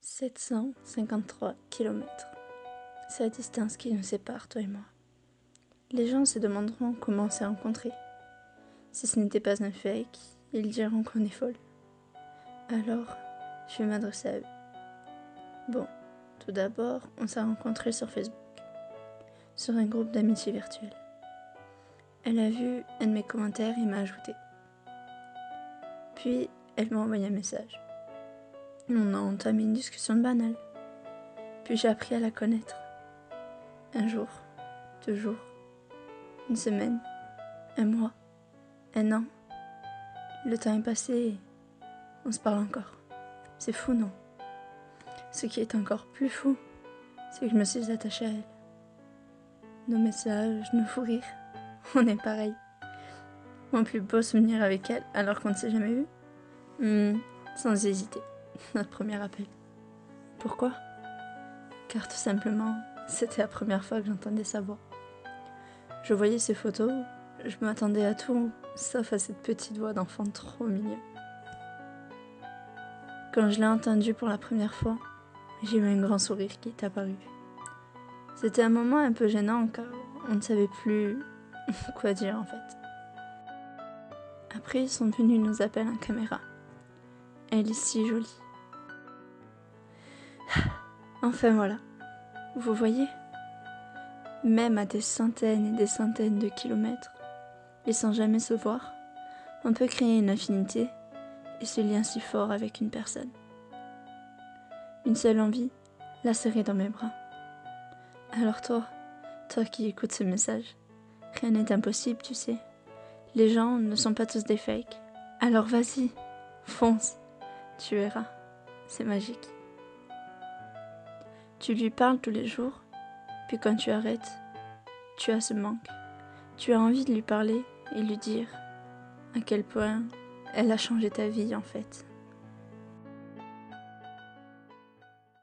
753 kilomètres. C'est la distance qui nous sépare, toi et moi. Les gens se demanderont comment on s'est rencontrés. Si ce n'était pas un fake, ils diront qu'on est folle. Alors, je vais m'adresser à eux. Bon, tout d'abord, on s'est rencontrés sur Facebook, sur un groupe d'amitié virtuel. Elle a vu un de mes commentaires et m'a ajouté. Puis, elle m'a envoyé un message. On a entamé une discussion banale. Puis j'ai appris à la connaître. Un jour, 2 jours, une semaine, un mois, un an. Le temps est passé et on se parle encore. C'est fou, non? Ce qui est encore plus fou, c'est que je me suis attachée à elle. Nos messages, nos fous rires, on est pareil. Mon plus beau souvenir avec elle, alors qu'on ne s'est jamais vu? Sans hésiter, notre premier appel. Pourquoi? Car tout simplement, c'était la première fois que j'entendais sa voix. Je voyais ses photos, je m'attendais à tout, sauf à cette petite voix d'enfant trop mignonne. Quand je l'ai entendue pour la première fois, j'ai eu un grand sourire qui est apparu. C'était un moment un peu gênant car on ne savait plus quoi dire en fait. Après, ils sont venus nous appeler en caméra. Elle est si jolie. Enfin voilà, vous voyez? Même à des centaines et des centaines de kilomètres, et sans jamais se voir, on peut créer une affinité et ce lien si fort avec une personne. Une seule envie, la serrer dans mes bras. Alors toi qui écoutes ce message, rien n'est impossible, tu sais. Les gens ne sont pas tous des fakes. Alors vas-y, fonce, tu verras, c'est magique. Tu lui parles tous les jours, puis quand tu arrêtes, tu as ce manque. Tu as envie de lui parler et lui dire à quel point elle a changé ta vie en fait.